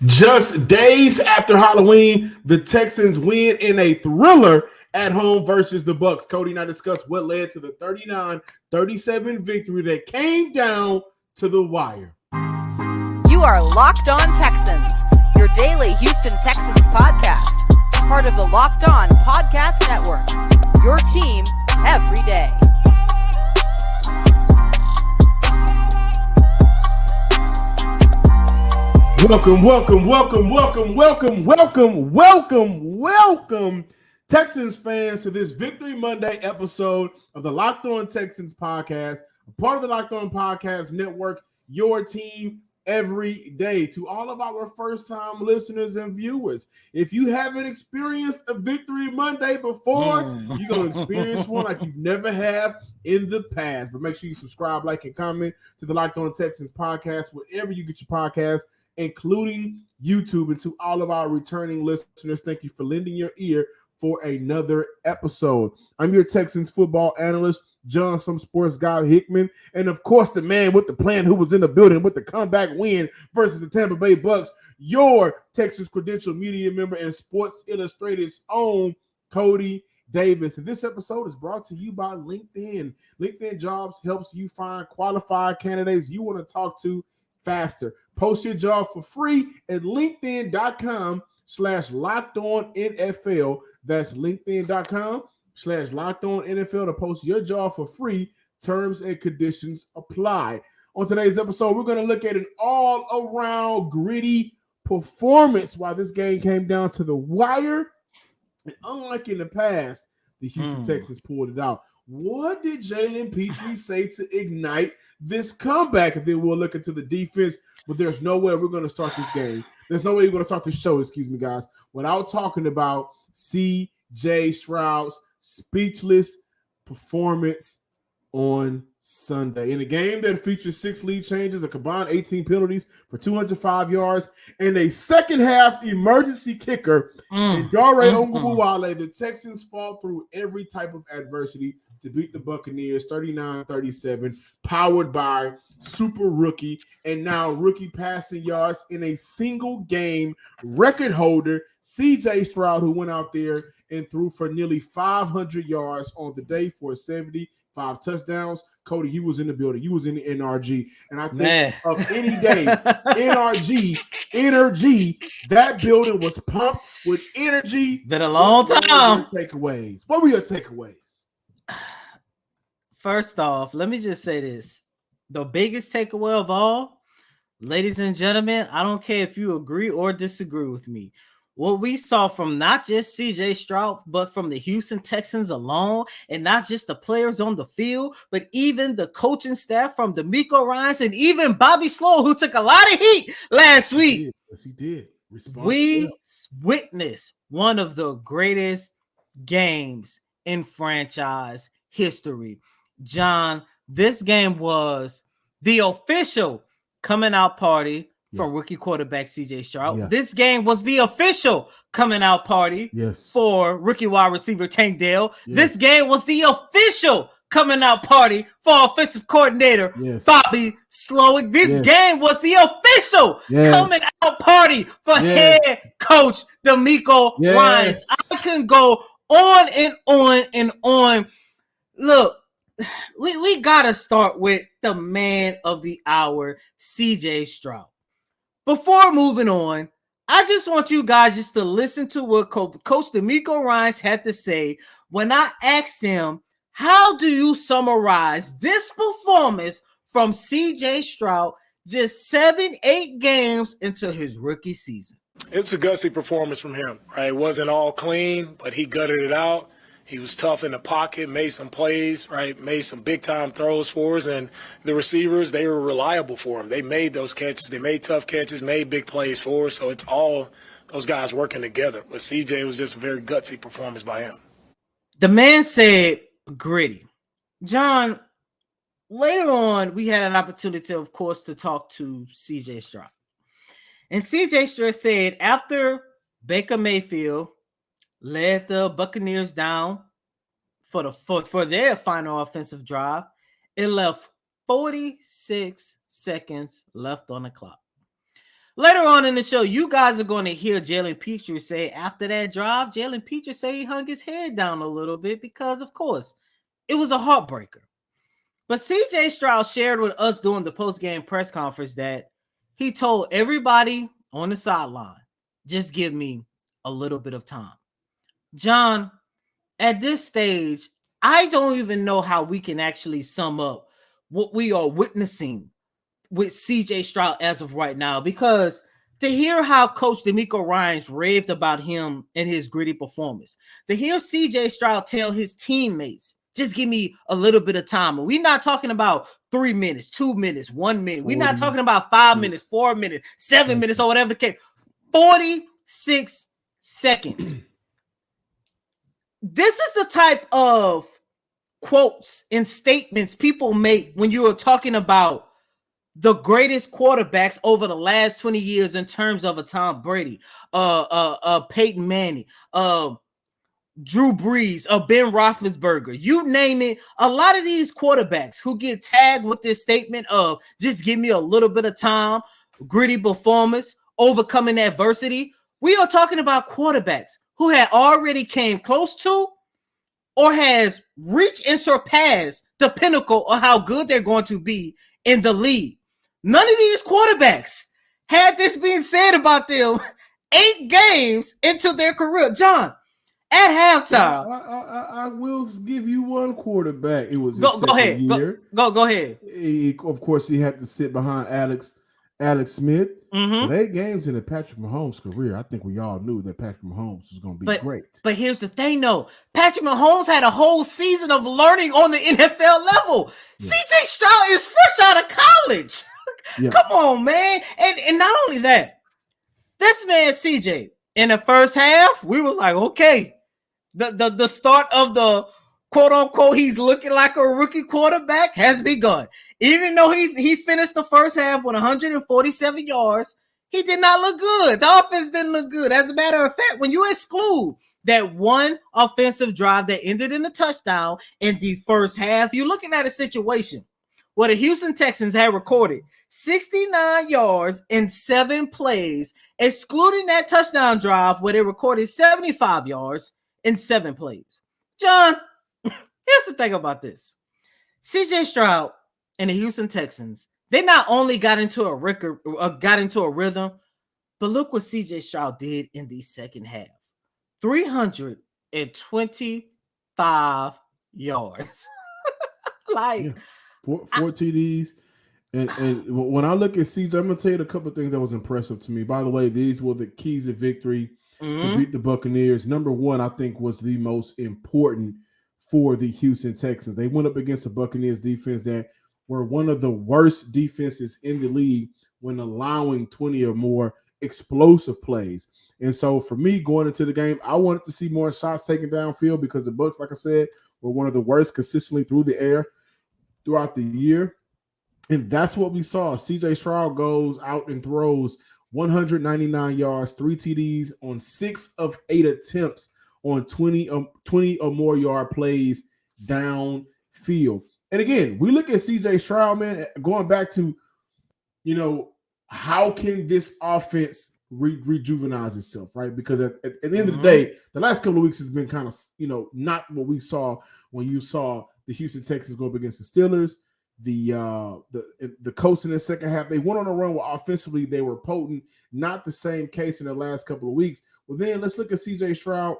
Just days after Halloween, the Texans win in a thriller at home versus the Bucs. Cody and I discussed what led to the 39-37 victory that came down to the wire. You are Locked On Texans, your daily Houston Texans podcast. Part of the Locked On Podcast Network, your team every day. Welcome, Texans fans, to this Victory Monday episode of the Locked On Texans podcast, a part of the Locked On Podcast Network, your team every day. To all of our first-time listeners and viewers, if you haven't experienced a Victory Monday before, you're going to experience one like you've never have in the past. But make sure you subscribe, like, and comment to the Locked On Texans podcast wherever you get your podcasts, including YouTube. And to all of our returning listeners, thank you for lending your ear for another episode. I'm your Texans football analyst, John, some sports guy Hickman, and of course the man with the plan who was in the building with the comeback win versus the Tampa Bay Bucs, your Texas credential media member and Sports Illustrated's own Cody Davis. And this episode is brought to you by LinkedIn. LinkedIn Jobs helps you find qualified candidates you want to talk to faster. Post your job for free at linkedin.com/lockedonnfl. That's linkedin.com/lockedonnfl to post your job for free. Terms and conditions apply. On today's episode, we're going to look at an all-around gritty performance while this game came down to the wire. And unlike in the past, the Houston Texans pulled it out. What did Jalen Pitre say to ignite this comeback? And then we'll look into the defense. But there's no way we're going to start this game. There's no way we're going to start this show, guys, without talking about C.J. Stroud's speechless performance on Sunday. In a game that features 6 lead changes, a combined 18 penalties for 205 yards, and a second-half emergency kicker in Dare Ogunbowale, the Texans fought through every type of adversity to beat the Buccaneers 39-37, powered by super rookie and now rookie passing yards in a single game record holder, C.J. Stroud, who went out there and threw for nearly 500 yards on the day for 75 touchdowns. Cody, you was in the building. You was in the NRG. And I think of any day, energy, that building was pumped with energy. Been a long time. What were your takeaways? First off, let me just say this. The biggest takeaway of all, ladies and gentlemen, I don't care if you agree or disagree with me. What we saw from not just C.J. Stroud, but from the Houston Texans alone, and not just the players on the field, but even the coaching staff from DeMeco Ryans and even Bobby Slow, who took a lot of heat last week. Yes, he did. We witnessed one of the greatest games in franchise history. John, this game was the official coming out party from rookie quarterback C.J. Stroud. Yeah. This game was the official coming out party for rookie wide receiver Tank Dell. Yes. This game was the official coming out party for offensive coordinator Bobby Slowick. This game was the official coming out party for head coach DeMeco Ryans. I can go on and on and on. Look, we got to start with the man of the hour, C.J. Stroud. Before moving on, I just want you guys just to listen to what Coach DeMeco Ryans had to say when I asked him, how do you summarize this performance from C.J. Stroud just 7-8 games into his rookie season? It's a gutsy performance from him, right? It wasn't all clean, but he gutted it out. He was tough in the pocket, made some plays, right? Made some big-time throws for us. And the receivers, they were reliable for him. They made those catches. They made tough catches, made big plays for us. So it's all those guys working together. But CJ was just a very gutsy performance by him. The man said gritty. John, later on, we had an opportunity, of course, to talk to C.J. Stroud. And C.J. Stroud said after Baker Mayfield led the Buccaneers down for their final offensive drive, it left 46 seconds left on the clock. Later on in the show, you guys are going to hear Jalen Pitre say after that drive, Jalen Pitre say he hung his head down a little bit because, of course, it was a heartbreaker. But CJ Stroud shared with us during the post-game press conference that he told everybody on the sideline, just give me a little bit of time. John, at this stage, I don't even know how we can actually sum up what we are witnessing with CJ Stroud as of right now, because to hear how Coach DeMeco Ryans raved about him and his gritty performance, to hear CJ Stroud tell his teammates, just give me a little bit of time. And we're not talking about 3 minutes, 2 minutes, 1 minute. We're not talking about 5 minutes, 4 minutes, 7 minutes, or whatever the case. 46 seconds. This is the type of quotes and statements people make when you are talking about the greatest quarterbacks over the last 20 years in terms of a Tom Brady, Peyton Manning, Drew Brees, Ben Roethlisberger, you name it. A lot of these quarterbacks who get tagged with this statement of just give me a little bit of time, gritty performance, overcoming adversity. We are talking about quarterbacks who had already came close to or has reached and surpassed the pinnacle of how good they're going to be in the league. None of these quarterbacks had this being said about them 8 games into their career. John, at halftime, I will give you one quarterback. It was go ahead. Year. Go ahead. Of course, he had to sit behind Alex Smith. Mm-hmm. But 8 games in the Patrick Mahomes career, I think we all knew that Patrick Mahomes was going to be great. But here's the thing, though. Patrick Mahomes had a whole season of learning on the NFL level. Yeah. CJ Stroud is fresh out of college. Yeah. Come on, man. And not only that, this man CJ, in the first half, we was like, okay, the start of the quote unquote, he's looking like a rookie quarterback has begun. Even though he finished the first half with 147 yards, he did not look good. The offense didn't look good. As a matter of fact, when you exclude that one offensive drive that ended in a touchdown in the first half, you're looking at a situation where the Houston Texans had recorded 69 yards in 7 plays, excluding that touchdown drive where they recorded 75 yards in 7 plays. John, here's the thing about this. CJ Stroud and the Houston Texans, they not only got into a rhythm, but look what CJ Stroud did in the second half. 325 yards. Like, yeah. Four TDs. And when I look at CJ, I'm going to tell you a couple of things that was impressive to me. By the way, these were the keys of victory to beat the Buccaneers. Number one, I think, was the most important for the Houston Texans. They went up against the Buccaneers defense that were one of the worst defenses in the league when allowing 20 or more explosive plays. And so for me going into the game, I wanted to see more shots taken downfield because the Bucs, like I said, were one of the worst consistently through the air throughout the year. And that's what we saw. CJ Stroud goes out and throws 199 yards, 3 TDs on 6 of 8 attempts on 20 or more yard plays downfield. And again, we look at CJ Stroud, man, going back to, how can this offense rejuvenate itself, right? Because at the end of the day, the last couple of weeks has been kind of, not what we saw when you saw the Houston Texans go up against the Steelers. The Colts in the second half, they went on a run where offensively they were potent. Not the same case in the last couple of weeks. Well, then let's look at CJ Stroud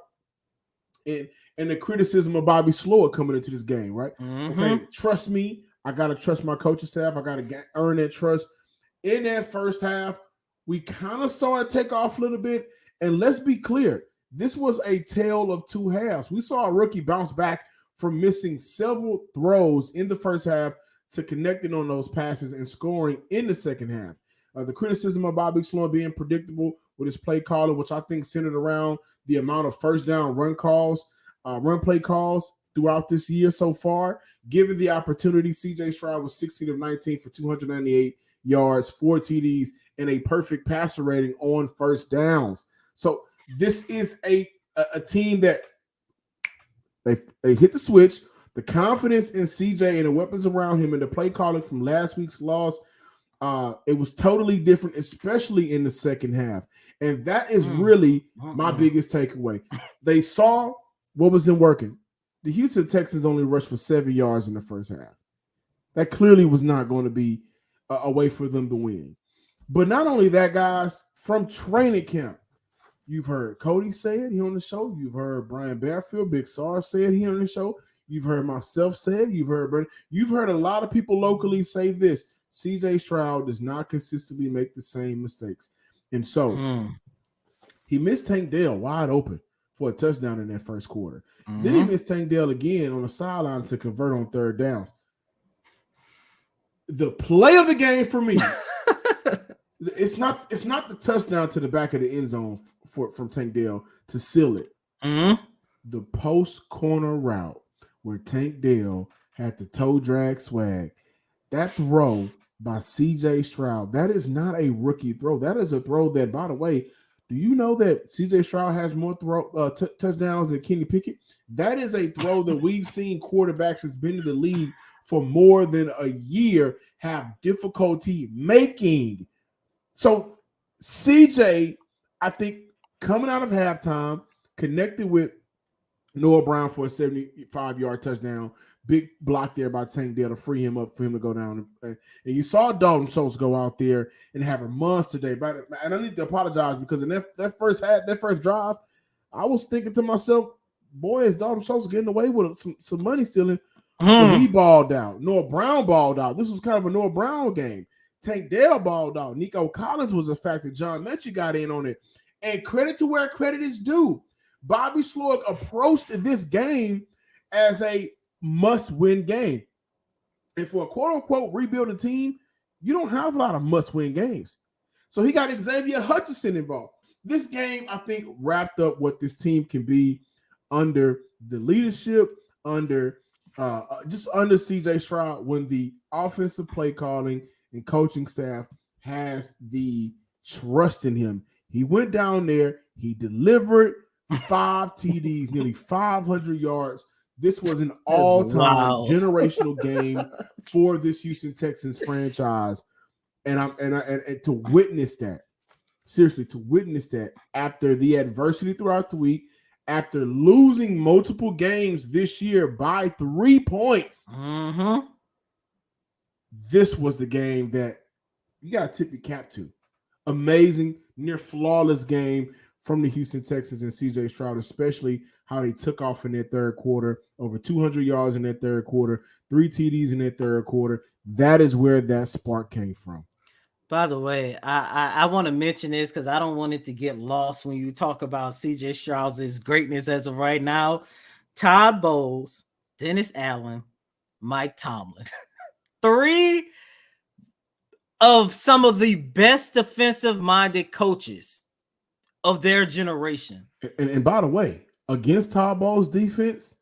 and the criticism of Bobby Slower coming into this game, right? Okay, trust me. I got to trust my coaching staff. I got to earn that trust. In that first half, we kind of saw it take off a little bit. And let's be clear, this was a tale of 2 halves. We saw a rookie bounce back from missing several throws in the first half to connecting on those passes and scoring in the second half. The criticism of Bobby Sloan being predictable with his play calling, which I think centered around the amount of first down run play calls throughout this year so far. Given the opportunity, CJ Stroud was 16 of 19 for 298 yards, 4 TDs, and a perfect passer rating on first downs. So this is a team that they hit the switch. The confidence in CJ and the weapons around him and the play calling from last week's loss It was totally different, especially in the second half. And that is really my biggest takeaway. They saw what wasn't working. The Houston Texans only rushed for 7 yards in the first half. That clearly was not going to be a way for them to win. But not only that, guys, from training camp, you've heard Cody say it here on the show. You've heard Brian Bearfield, Big Sar say it here on the show. You've heard myself say it. You've heard Brandon. You've heard a lot of people locally say this. CJ Stroud does not consistently make the same mistakes. And so he missed Tank Dell wide open for a touchdown in that first quarter. Then he missed Tank Dell again on the sideline to convert on third downs. The play of the game for me, it's not the touchdown to the back of the end zone from Tank Dell to seal it. The post corner route where Tank Dell had the toe drag swag. That throw by CJ Stroud, that is not a rookie throw. That is a throw that, by the way, do you know that CJ Stroud has more touchdowns than Kenny Pickett? That is a throw that we've seen quarterbacks that's been in the league for more than a year have difficulty making. So CJ, I think, coming out of halftime, connected with Noah Brown for a 75-yard touchdown. Big block there by Tank Dell to free him up for him to go down. And you saw Dalton Schultz go out there and have a monster day. And I need to apologize because in that first drive, I was thinking to myself, boy, is Dalton Schultz getting away with some money stealing? But he balled out. Noah Brown balled out. This was kind of a Noah Brown game. Tank Dell balled out. Nico Collins was a factor. John Mechie got in on it. And credit to where credit is due. Bobby Slowick approached this game as a must-win game. And for a quote-unquote rebuilding team, you don't have a lot of must-win games. So he got Xavier Hutchinson involved. This game, I think, wrapped up what this team can be under the leadership, under CJ Stroud, when the offensive play calling and coaching staff has the trust in him. He went down there, he delivered 5 TDs, nearly 500 yards. This was an all-time generational game for this Houston Texans franchise. And to witness that, seriously, to witness that after the adversity throughout the week, after losing multiple games this year by 3 points, this was the game that you got to tip your cap to. Amazing, near flawless game from the Houston Texans and CJ Stroud, especially how they took off in their third quarter, over 200 yards in their third quarter, 3 TDs in their third quarter. That is where that spark came from. By the way, I want to mention this because I don't want it to get lost when you talk about CJ Stroud's greatness as of right now. Todd Bowles, Dennis Allen, Mike Tomlin. 3 of some of the best defensive-minded coaches of their generation. And by the way, against Todd Bowles' defense,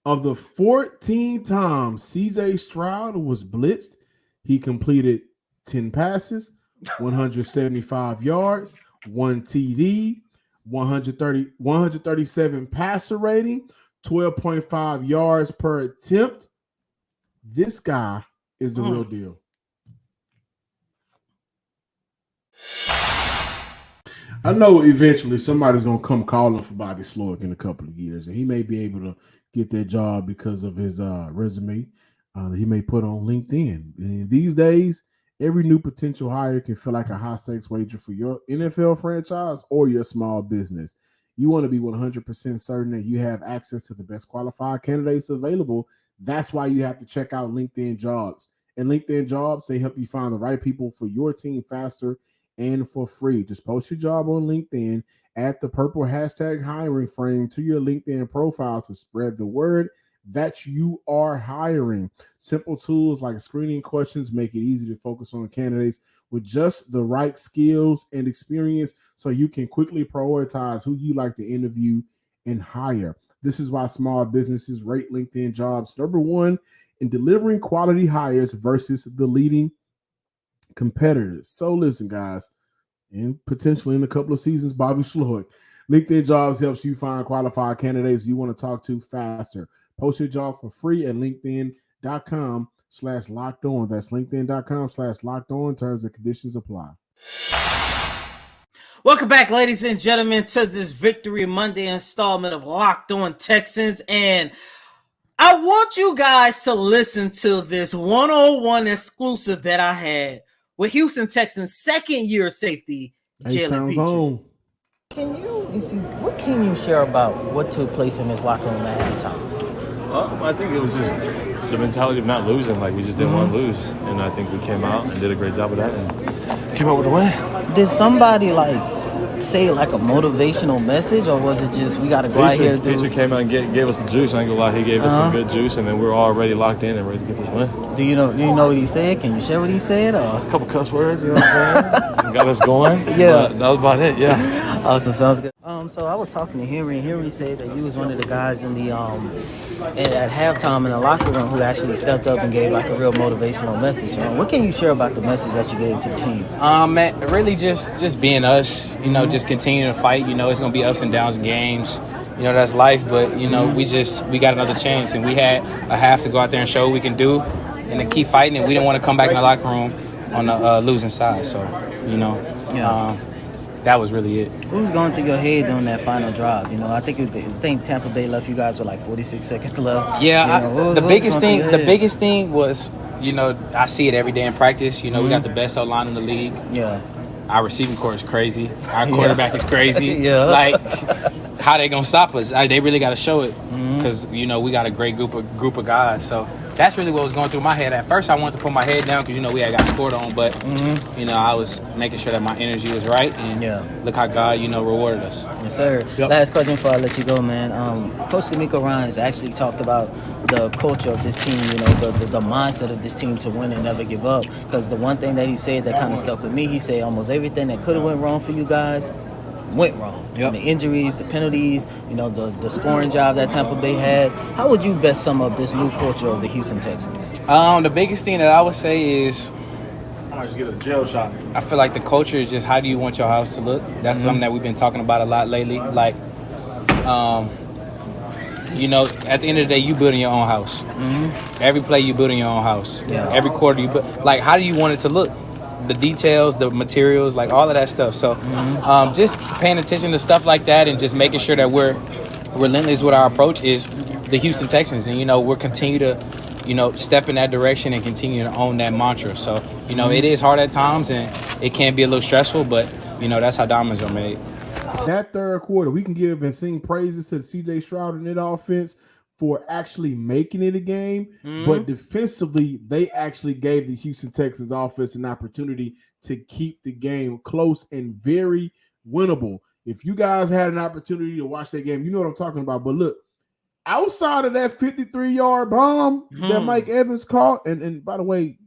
of the 14 times CJ Stroud was blitzed, he completed 10 passes, 175 yards, 1 TD, 137 passer rating, 12.5 yards per attempt. This guy is the real deal. I know eventually somebody's going to come calling for Bobby Slowick in a couple of years, and he may be able to get that job because of his resume that he may put on LinkedIn. And these days, every new potential hire can feel like a high-stakes wager for your NFL franchise or your small business. You want to be 100% certain that you have access to the best qualified candidates available. That's why you have to check out LinkedIn Jobs. And LinkedIn Jobs, they help you find the right people for your team faster and for free. Just post your job on LinkedIn, add the purple hashtag hiring frame to your LinkedIn profile to spread the word that you are hiring. Simple tools like screening questions make it easy to focus on candidates with just the right skills and experience so you can quickly prioritize who you like to interview and hire. This is why small businesses rate LinkedIn Jobs #1 in delivering quality hires versus the leading competitors. So listen, guys, and potentially in a couple of seasons, Bobby Slowick, LinkedIn Jobs helps you find qualified candidates you want to talk to faster. Post your job for free at linkedin.com LinkedIn.com/locked on. That's LinkedIn.com/locked on. Terms and conditions apply. Welcome back, ladies and gentlemen, to this Victory Monday installment of Locked On Texans. And I want you guys to listen to this 101 exclusive that I had with Houston Texans second-year safety, Jalen Pitre. What can you share about what took place in this locker room at halftime? I think it was just the mentality of not losing. Like, we just didn't want to lose. And I think we came out and did a great job of that and came out with a win. Did somebody, say, a motivational message, or was it just we got to go out here and do... Pitre came out and gave us the juice. I ain't gonna lie, he gave us some good juice, and then we're already locked in and ready to get this win. Do you know what he said? Can you share what he said? Or? A couple cuss words, you know what I'm saying? Got us going. Yeah. That was about it, yeah. Awesome, sounds good. So I was talking to Henry, and Henry said that you was one of the guys in the at halftime in the locker room who actually stepped up and gave a real motivational message. What can you share about the message that you gave to the team? Man, really just being us, just continuing to fight. It's gonna be ups and downs in games. That's life, but we got another chance, and we had a half to go out there and show what we can do and to keep fighting, and we didn't want to come back in the locker room on the losing side. So, that was really it. What was going through your head during that final drive? I think Tampa Bay left you guys with 46 seconds left. Yeah, the biggest thing was, I see it every day in practice. We got the best O-line in the league. Yeah. Our receiving core is crazy. Our quarterback is crazy. Yeah. How they gonna stop us? They really got to show it because we got a great group of guys. So that's really what was going through my head. At first, I wanted to put my head down because we had got scored on, but I was making sure that my energy was right. And look how God rewarded us. Yes, sir. Yep. Last question before I let you go, man. Coach D'Amico Ryans actually talked about the culture of this team. The mindset of this team to win and never give up. Because the one thing that he said that kind of stuck with me, he said almost everything that could have went wrong for you guys went wrong. Yep. The injuries, the penalties, the scoring job that Tampa Bay had. How would you best sum up this new culture of the Houston Texans? The biggest thing that I would say is I might just get a jail shot. I feel like the culture is just how do you want your house to look. That's something that we've been talking about a lot lately. At the end of the day, you building your own house. Every play you building your own house. Yeah. Every quarter you build. How do you want it to look? The details, the materials, all of that stuff. So just paying attention to stuff like that and just making sure that we're relentless with our approach is the Houston Texans. And, we'll continue to, step in that direction and continue to own that mantra. So, it is hard at times and it can be a little stressful, but, that's how diamonds are made. That third quarter, we can give and sing praises to CJ Stroud and that offense for actually making it a game, but defensively, they actually gave the Houston Texans offense an opportunity to keep the game close and very winnable. If you guys had an opportunity to watch that game, you know what I'm talking about. But look, outside of that 53-yard bomb that Mike Evans caught, and by the way,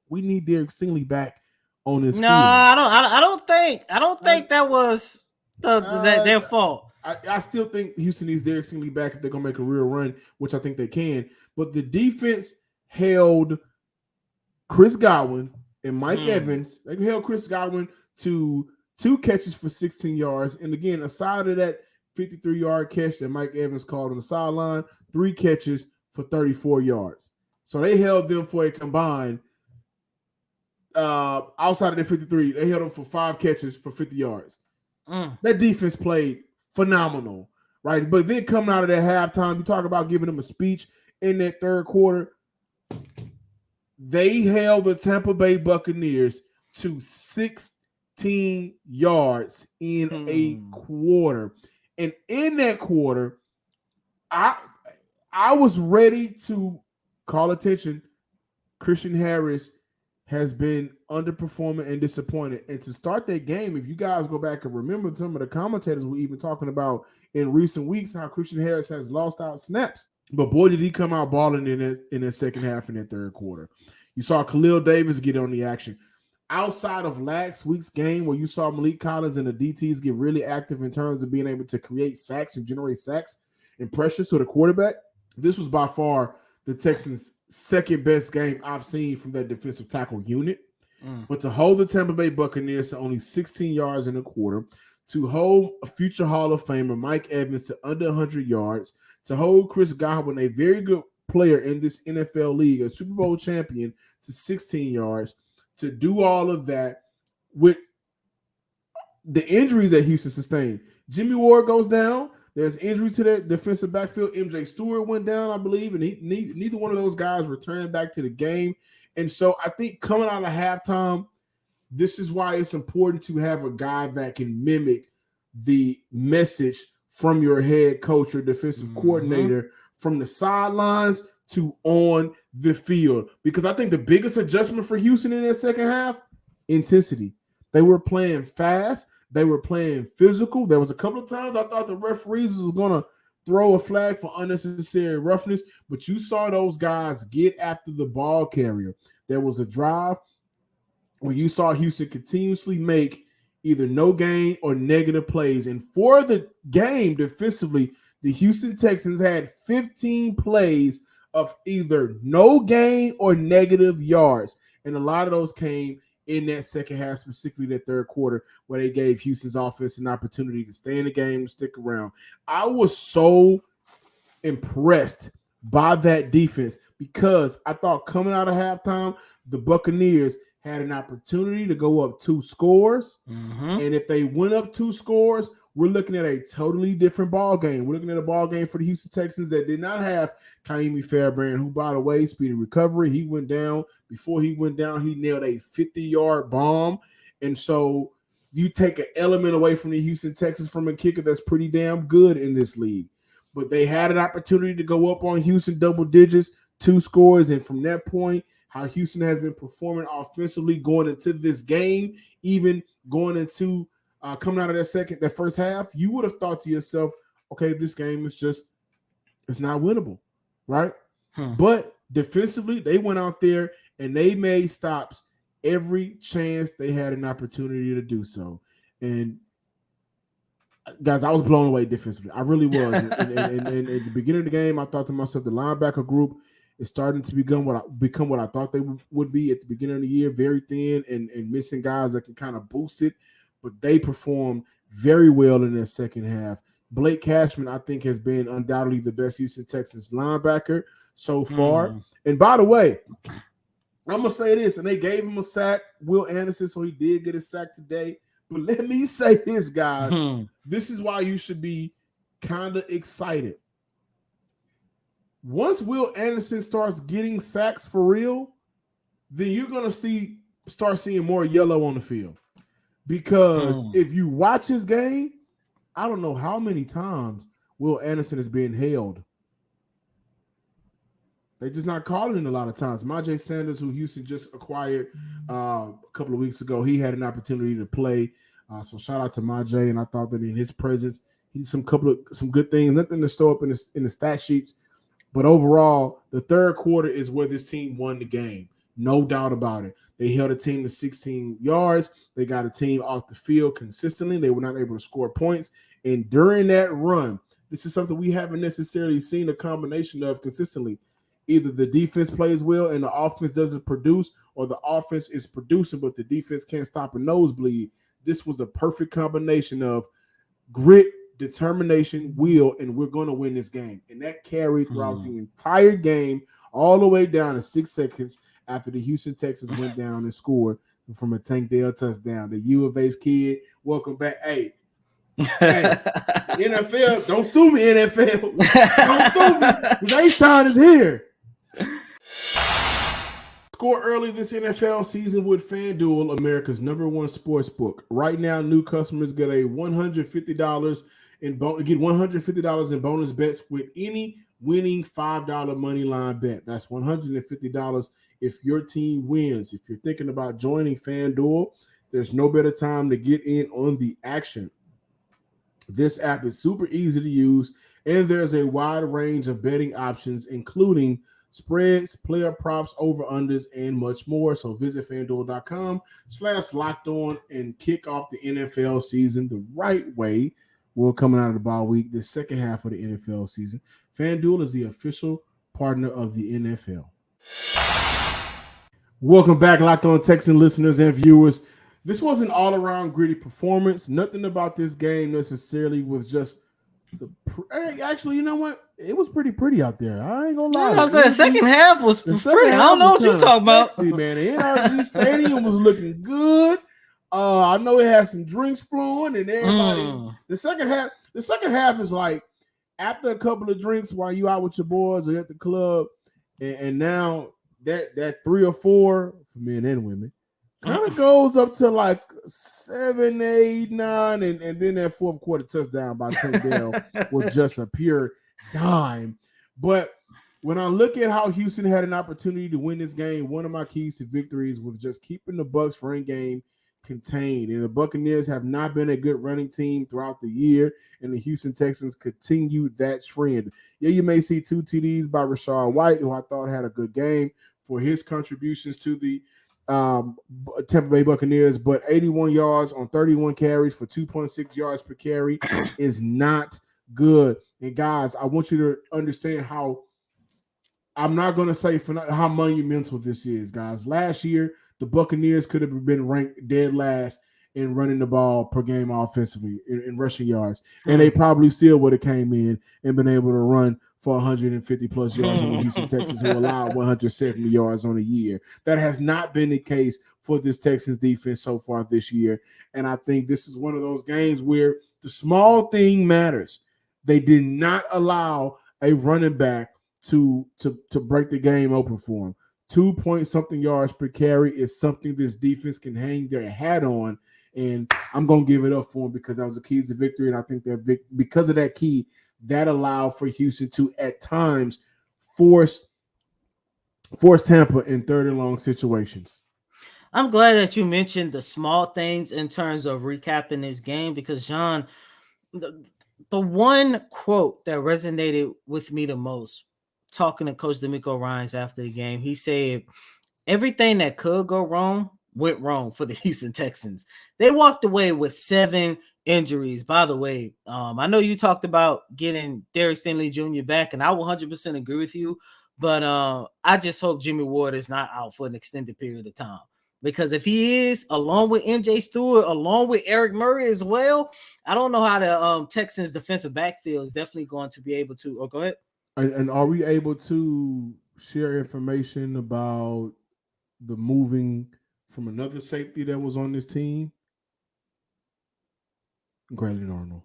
we need Derek Stingley back on this field. I don't think that was their fault. I still think Houston needs Derek Stingley back if they're going to make a real run, which I think they can. But the defense held Chris Godwin and Mike Evans. They held Chris Godwin to 2 catches for 16 yards. And again, aside of that 53-yard catch that Mike Evans called on the sideline, 3 catches for 34 yards. So they held them for a combined, outside of the 53, they held them for 5 catches for 50 yards. That defense played phenomenal, right? But then coming out of that halftime, you talk about giving them a speech in that third quarter. They held the Tampa Bay Buccaneers to 16 yards in a quarter. And in that quarter, I was ready to call attention. Christian Harris has been underperforming and disappointed. And to start that game, if you guys go back and remember, some of the commentators were even talking about in recent weeks how Christian Harris has lost out snaps. But boy, did he come out balling in that second half in that third quarter. You saw Khalil Davis get on the action. Outside of last week's game where you saw Malik Collins and the DTs get really active in terms of being able to create sacks and generate sacks and pressures to the quarterback, this was by far the Texans' second best game I've seen from that defensive tackle unit. But to hold the Tampa Bay Buccaneers to only 16 yards in a quarter, to hold a future Hall of Famer Mike Evans to under 100 yards, to hold Chris Godwin, a very good player in this NFL league, a Super Bowl champion, to 16 yards, to do all of that with the injuries that Houston sustained. Jimmy Ward goes down. There's injury to that defensive backfield. MJ Stewart went down, I believe, and neither one of those guys returned back to the game. And so I think coming out of halftime, this is why it's important to have a guy that can mimic the message from your head coach or defensive coordinator from the sidelines to on the field. Because I think the biggest adjustment for Houston in that second half, intensity. They were playing fast. They were playing physical. There was a couple of times I thought the referees was going to throw a flag for unnecessary roughness, but you saw those guys get after the ball carrier. There was a drive where you saw Houston continuously make either no gain or negative plays. And for the game defensively, the Houston Texans had 15 plays of either no gain or negative yards. And a lot of those came in that second half, specifically that third quarter, where they gave Houston's offense an opportunity to stay in the game and stick around. I was so impressed by that defense because I thought coming out of halftime, the Buccaneers had an opportunity to go up 2 scores. And if they went up 2 scores, we're looking at a totally different ball game. We're looking at a ball game for the Houston Texans that did not have Kaimi Fairbairn, who, by the way, speedy recovery. He went down. Before he went down, he nailed a 50-yard bomb. And so you take an element away from the Houston Texans from a kicker that's pretty damn good in this league. But they had an opportunity to go up on Houston double digits, 2 scores. And from that point, how Houston has been performing offensively going into this game, even going into coming out of that first half, you would have thought to yourself, okay, this game is it's not winnable, right? But defensively, they went out there and they made stops every chance they had an opportunity to do so. And guys, I was blown away defensively. I really was. and at the beginning of the game, I thought to myself, the linebacker group is starting to become what I thought they would be at the beginning of the year, very thin and missing guys that can kind of boost it. But they performed very well in their second half. Blake Cashman, I think, has been undoubtedly the best Houston Texans linebacker so far. And by the way, I'm going to say this, and they gave him a sack, Will Anderson, so he did get a sack today. But let me say this, guys. This is why you should be kind of excited. Once Will Anderson starts getting sacks for real, then you're going to start seeing more yellow on the field. Because if you watch his game, I don't know how many times Will Anderson is being held. They're just not calling it a lot of times. Myjai Sanders, who Houston just acquired a couple of weeks ago, he had an opportunity to play. So shout out to Myjai, and I thought that in his presence, he did some good things. Nothing to store up in the stat sheets, but overall, the third quarter is where this team won the game. No doubt about it. They held a team to 16 yards. They got a team off the field consistently. They were not able to score points. And during that run, this is something we haven't necessarily seen a combination of consistently. Either the defense plays well and the offense doesn't produce, or the offense is producing, but the defense can't stop a nosebleed. This was the perfect combination of grit, determination, will, and we're going to win this game. And that carried throughout the entire game, all the way down to 6 seconds after the Houston Texans went down and scored from a Tank Dell touchdown. The U of H kid, welcome back. Hey, NFL, don't sue me, NFL. Don't sue me. The H-Town is here. Score early this NFL season with FanDuel, America's #1 sports book. Right now, new customers get a $150 in bonus bets with any winning $5 money line bet. That's $150 if your team wins. If you're thinking about joining FanDuel, there's no better time to get in on the action. This app is super easy to use, and there's a wide range of betting options, including spreads, player props, over-unders, and much more. So visit FanDuel.com/lockedon and kick off the NFL season the right way. We're coming out of the bye week, the second half of the NFL season. FanDuel is the official partner of the NFL. Welcome back, Locked On Texan listeners and viewers. This was an all-around gritty performance. Nothing about this game necessarily was just Actually, you know what? It was pretty out there. I ain't gonna lie. I was saying the second half was pretty. I don't know what you're talking about. Man, the NRG Stadium was looking good. I know it had some drinks flowing, and everybody. The second half is like after a couple of drinks while you out with your boys or at the club, and now that 3 or 4 for men and women kind of goes up to like 7, 8, 9, and then that fourth quarter touchdown by Tank Dell was just a pure dime. But when I look at how Houston had an opportunity to win this game, one of my keys to victories was just keeping the Bucs run game contained. And the Buccaneers have not been a good running team throughout the year, and the Houston Texans continued that trend. Yeah, you may see 2 TDs by Rachaad White, who I thought had a good game for his contributions to the Tampa Bay Buccaneers, but 81 yards on 31 carries for 2.6 yards per carry is not good. And guys, I want you to understand how I'm not going to say how monumental this is, guys. Last year, the Buccaneers could have been ranked dead last in running the ball per game offensively in rushing yards, and they probably still would have came in and been able to run for 150 plus yards on the Houston Texans, who allowed 170 yards on a year. That has not been the case for this Texans defense so far this year. And I think this is one of those games where the small thing matters. They did not allow a running back to break the game open for him. 2-point-something yards per carry is something this defense can hang their hat on. And I'm going to give it up for him because that was the keys to victory. And I think that because of that key, that allowed for Houston to, at times, force Tampa in 3rd-and-long situations. I'm glad that you mentioned the small things in terms of recapping this game because, John, the one quote that resonated with me the most, talking to Coach D'Amico Ryans after the game, he said, everything that could go wrong went wrong for the Houston Texans. They walked away with 7 injuries. By the way, I know you talked about getting Derek Stingley Jr. back, and I will 100% agree with you, but I just hope Jimmy Ward is not out for an extended period of time. Because if he is, along with MJ Stewart, along with Eric Murray as well, I don't know how the Texans defensive backfield is definitely going to be able to. Oh, go ahead. And are we able to share information about the moving from another safety that was on this team? Grayling Arnold.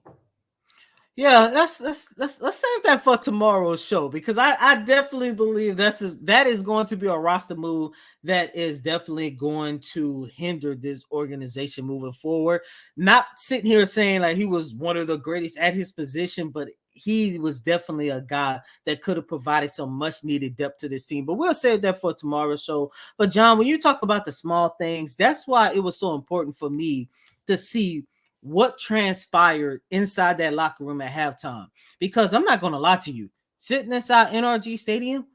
Yeah, let's save that for tomorrow's show because I definitely believe that is going to be a roster move that is definitely going to hinder this organization moving forward. Not sitting here saying like he was one of the greatest at his position, but he was definitely a guy that could have provided some much needed depth to this team. But we'll save that for tomorrow's show. But John, when you talk about the small things, that's why it was so important for me to see what transpired inside that locker room at halftime. Because I'm not going to lie to you, sitting inside NRG Stadium,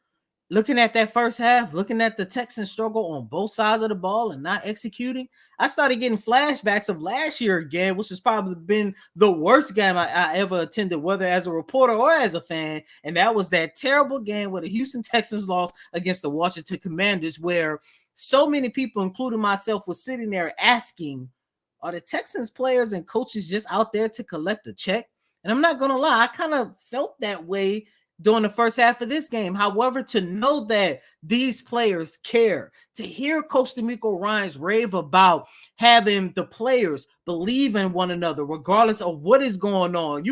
looking at that first half, looking at the Texans struggle on both sides of the ball and not executing, I started getting flashbacks of last year again, which has probably been the worst game I ever attended, whether as a reporter or as a fan. And that was that terrible game where the Houston Texans lost against the Washington Commanders, where so many people, including myself, was sitting there asking, are the Texans players and coaches just out there to collect a check? And I'm not going to lie, I kind of felt that way during the first half of this game. However, to know that these players care, to hear Coach D'Amico Ryans rave about having the players believe in one another, regardless of what is going on.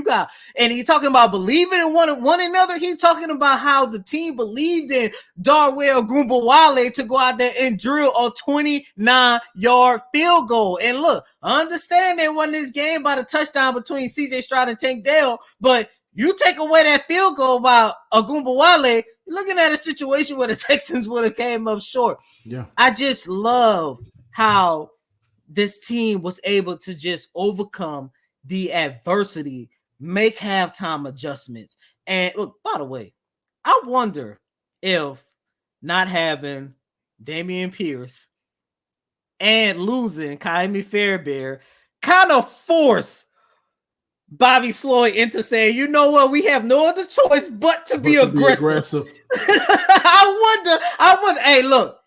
And he's talking about believing in one another. He's talking about how the team believed in Darwell Gumbawale to go out there and drill a 29-yard field goal. And look, I understand they won this game by the touchdown between CJ Stroud and Tank Dell, but you take away that field goal by Ogunbowale, you're looking at a situation where the Texans would have came up short. Yeah, I just love how this team was able to just overcome the adversity, make halftime adjustments. And look, by the way, I wonder if not having Dameon Pierce and losing Kaimi Fairbairn kind of forced Bobby Sloyd into saying, you know what, we have no other choice but to be aggressive. I wonder, hey, look,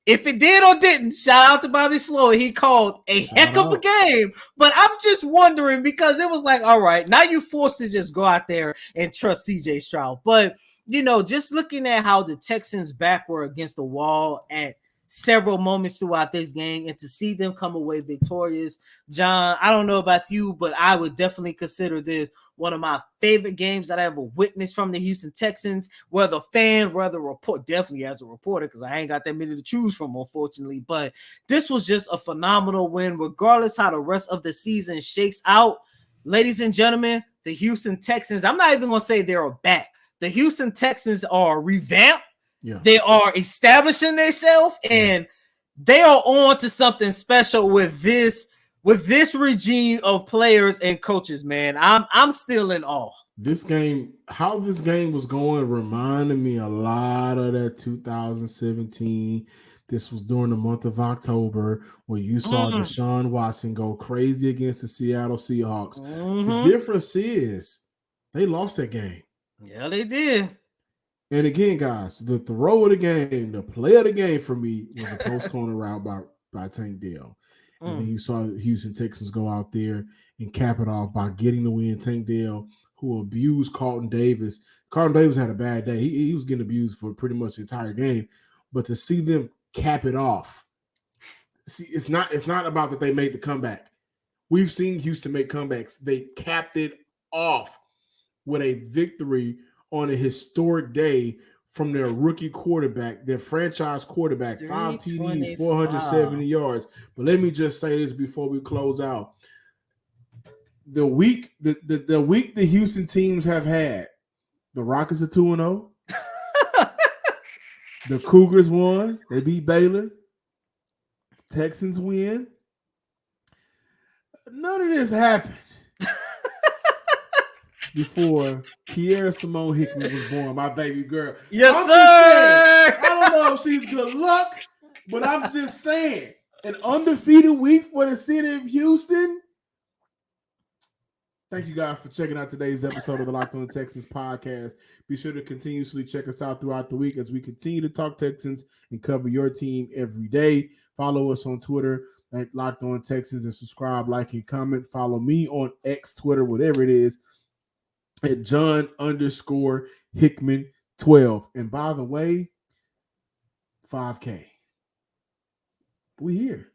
If it did or didn't, shout out to Bobby Slow. He called a heck of a game. But I'm just wondering because it was like, all right, now you're forced to just go out there and trust CJ Stroud. But, just looking at how the Texans' back were against the wall at several moments throughout this game and to see them come away victorious. John, I don't know about you, but I would definitely consider this one of my favorite games that I ever witnessed from the Houston Texans, whether fan, whether report, definitely as a reporter, because I ain't got that many to choose from, unfortunately. But this was just a phenomenal win, regardless how the rest of the season shakes out. Ladies and gentlemen, the Houston Texans, I'm not even going to say they're back. The Houston Texans are revamped. Yeah. They are establishing themselves, and they are on to something special with this regime of players and coaches. Man, I'm still in awe. How this game was going reminded me a lot of that 2017. This was during the month of October where you saw Deshaun Watson go crazy against the Seattle Seahawks. The difference is they lost that game. Yeah, they did. And again, guys, the throw of the game, the play of the game for me was a post corner route by Tank Dell. And then you saw the Houston Texans go out there and cap it off by getting the win. Tank Dell, who abused Carlton Davis. Carlton Davis had a bad day. He was getting abused for pretty much the entire game. But to see them cap it off, see, it's not about that they made the comeback. We've seen Houston make comebacks. They capped it off with a victory on a historic day from their rookie quarterback, their franchise quarterback, 5 TDs, 470 yards. But let me just say this before we close out. The week the Houston teams have had, the Rockets are 2-0. The Cougars won. They beat Baylor. The Texans win. None of this happened before Kiera Simone Hickman was born, my baby girl. Yes, sir. Saying, I don't know if she's good luck, but I'm just saying, an undefeated week for the city of Houston. Thank you guys for checking out today's episode of the Locked On Texans podcast. Be sure to continuously check us out throughout the week as we continue to talk Texans and cover your team every day. Follow us on Twitter at Locked On Texans and subscribe, like, and comment. Follow me on X, Twitter, whatever it is, at John_Hickman12. And by the way, 5K. We are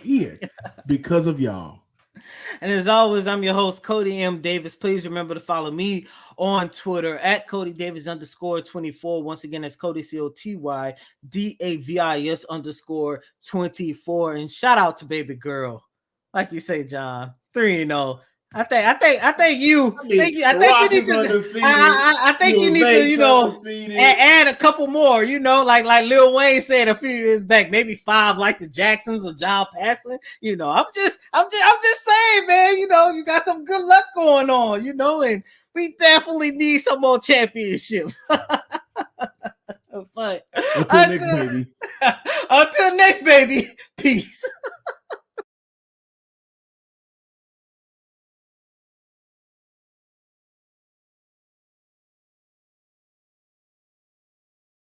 here because of y'all. And as always, I'm your host, Cody M. Davis. Please remember to follow me on Twitter at CodyDavis_24. Once again, that's Cody COTYDAVIS_24. And shout out to baby girl. Like you say, John, 3-0. I think you need to add a couple more, like Lil Wayne said a few years back, maybe 5 like the Jacksons or John Passon. I'm just saying, man, you got some good luck going on, and we definitely need some more championships. But until next, baby. Peace.